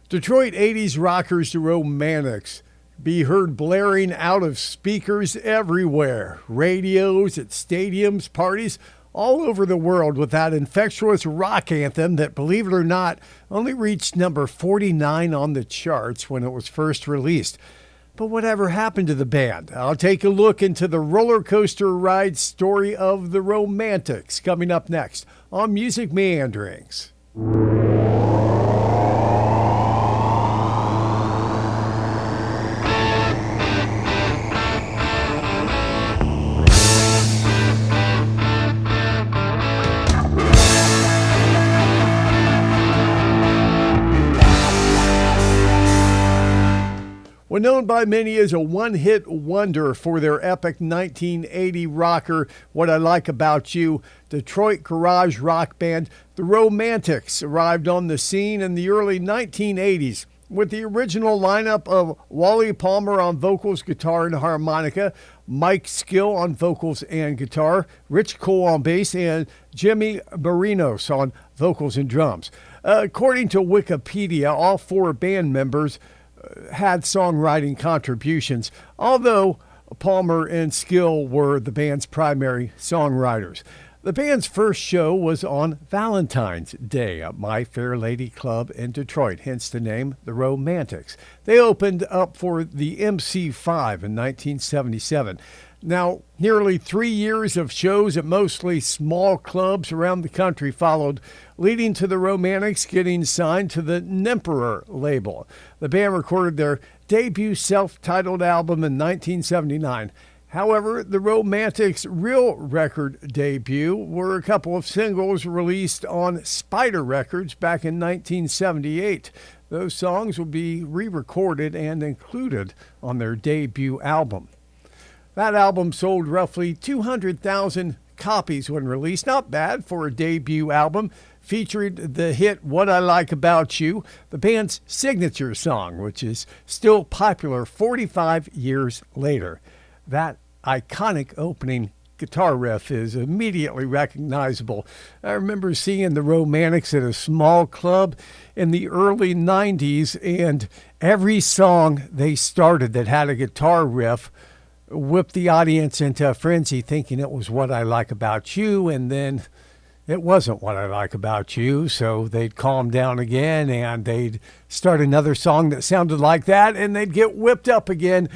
Detroit 80s rockers the Romantics be heard blaring out of speakers everywhere, radios, at stadiums, parties, all over the world with that infectious rock anthem that, believe it or not, only reached number 49 on the charts when it was first released. But whatever happened to the band? I'll take a look into the roller coaster ride story of the Romantics coming up next on Music Meanderings. Well, known by many as a one-hit wonder for their epic 1980 rocker, What I Like About You, Detroit garage rock band The Romantics arrived on the scene in the early 1980s with the original lineup of Wally Palmer on vocals, guitar, and harmonica, Mike Skill on vocals and guitar, Rich Cole on bass, and Jimmy Marinos on vocals and drums. According to Wikipedia, all four band members had songwriting contributions, although Palmer and Skill were the band's primary songwriters. The band's first show was on Valentine's Day at My Fair Lady Club in Detroit, hence the name The Romantics. They opened up for the MC5 in 1977. Now, nearly 3 years of shows at mostly small clubs around the country followed, leading to the Romantics getting signed to the Nemperor label. The band recorded their debut self-titled album in 1979. However, the Romantics' real record debut were a couple of singles released on Spider Records back in 1978. Those songs will be re-recorded and included on their debut album. That album sold roughly 200,000 copies when released. Not bad for a debut album. Featured the hit What I Like About You, the band's signature song, which is still popular 45 years later. That iconic opening guitar riff is immediately recognizable. I remember seeing the Romantics at a small club in the early 90s, and every song they started that had a guitar riff whipped the audience into a frenzy, thinking it was What I Like About You, and then it wasn't What I Like About You, so they'd calm down again, and they'd start another song that sounded like that, and they'd get whipped up again.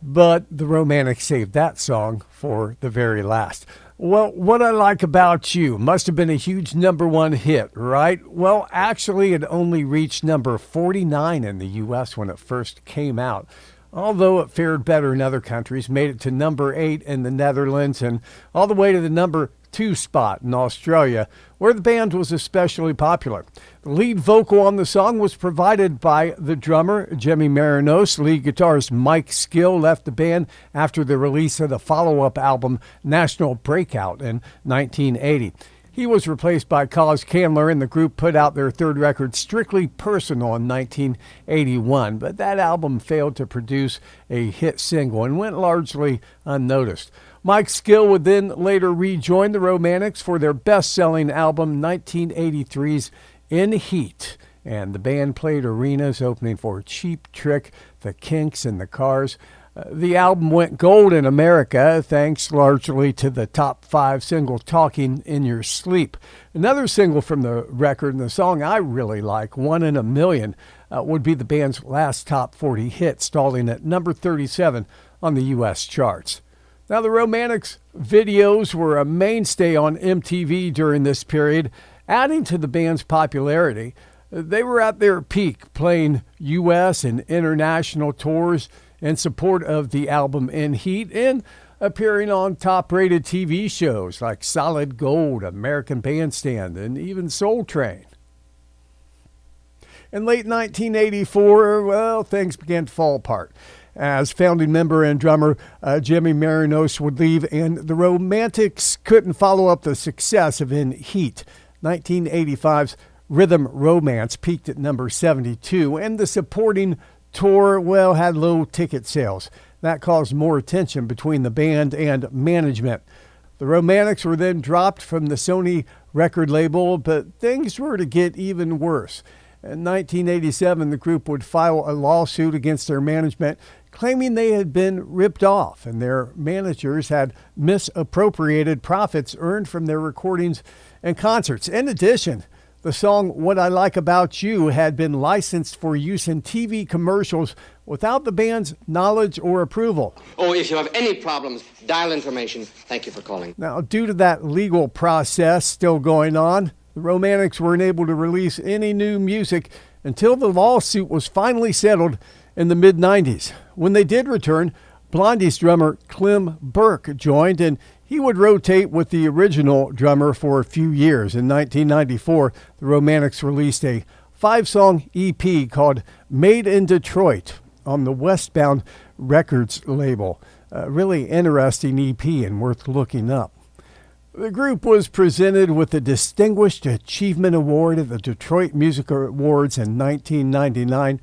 But the Romantics saved that song for the very last. Well, What I Like About You must have been a huge number one hit, right? Well, actually, it only reached number 49 in the U.S. when it first came out. Although it fared better in other countries, made it to number 8 in the Netherlands and all the way to the number 2 spot in Australia, where the band was especially popular. The lead vocal on the song was provided by the drummer, Jimmy Marinos. Lead guitarist Mike Skill left the band after the release of the follow-up album, National Breakout, in 1980. He was replaced by Cos Candler, and the group put out their third record, Strictly Personal, in 1981. But that album failed to produce a hit single and went largely unnoticed. Mike Skill would then later rejoin the Romantics for their best-selling album, 1983's In Heat. And the band played arenas, opening for Cheap Trick, The Kinks, and The Cars. The album went gold in America, thanks largely to the top 5 single, Talking in Your Sleep. Another single from the record, and the song I really like, One in a Million, would be the band's last top 40 hit, stalling at number 37 on the U.S. charts. Now, the Romantics videos were a mainstay on MTV during this period, adding to the band's popularity. They were at their peak, playing U.S. and international tours in support of the album In Heat, and appearing on top-rated TV shows like Solid Gold, American Bandstand, and even Soul Train. In late 1984, well, things began to fall apart, as founding member and drummer Jimmy Marinos would leave, and the Romantics couldn't follow up the success of In Heat. 1985's Rhythm Romance peaked at number 72, and the supporting tour, well, had low ticket sales. That caused more attention between the band and management. The Romantics were then dropped from the Sony record label, but things were to get even worse. In 1987, the group would file a lawsuit against their management, claiming they had been ripped off and their managers had misappropriated profits earned from their recordings and concerts. In addition, the song What I Like About You had been licensed for use in TV commercials without the band's knowledge or approval. Oh, if you have any problems, dial information. Thank you for calling. Now, due to that legal process still going on, the Romantics weren't able to release any new music until the lawsuit was finally settled in the mid-90s. When they did return, Blondie's drummer Clem Burke joined, and he would rotate with the original drummer for a few years. In 1994, the Romantics released a 5-song EP called Made in Detroit on the Westbound Records label. A really interesting EP and worth looking up. The group was presented with the Distinguished Achievement Award at the Detroit Music Awards in 1999.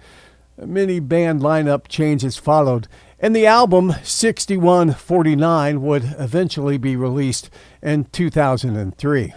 Many band lineup changes followed, and the album 6149 would eventually be released in 2003.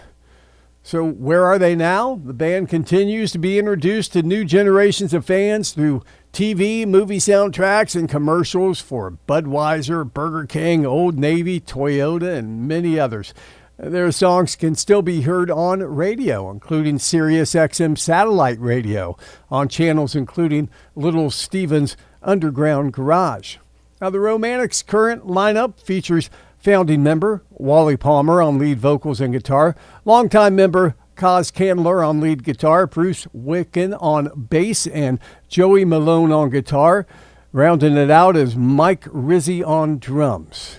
So where are they now? The band continues to be introduced to new generations of fans through TV, movie soundtracks, and commercials for Budweiser, Burger King, Old Navy, Toyota, and many others. Their songs can still be heard on radio, including Sirius XM satellite radio, on channels including Little Steven's Underground Garage. Now, the Romantics' current lineup features founding member Wally Palmer on lead vocals and guitar, longtime member Kaz Candler on lead guitar, Bruce Wicken on bass, and Joey Malone on guitar. Rounding it out is Mike Rizzi on drums.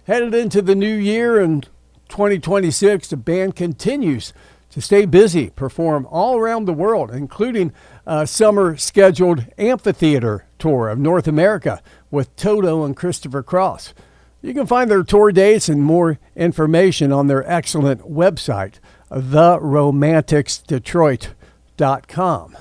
Headed into the new year and 2026, the band continues to stay busy, perform all around the world, including a summer scheduled amphitheater tour of North America with Toto and Christopher Cross. You can find their tour dates and more information on their excellent website, theromanticsdetroit.com.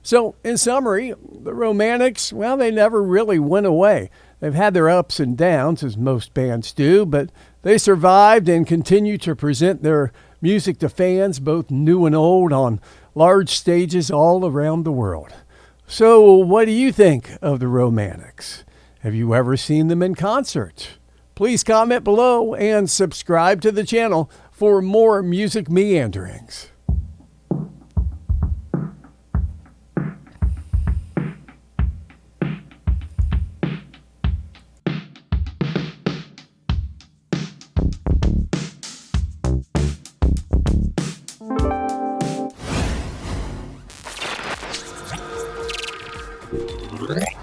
So, in summary, the Romantics, well, they never really went away. They've had their ups and downs, as most bands do, but they survived and continue to present their music to fans, both new and old, on large stages all around the world. So, what do you think of the Romantics? Have you ever seen them in concert? Please comment below and subscribe to the channel for more music meanderings. Right.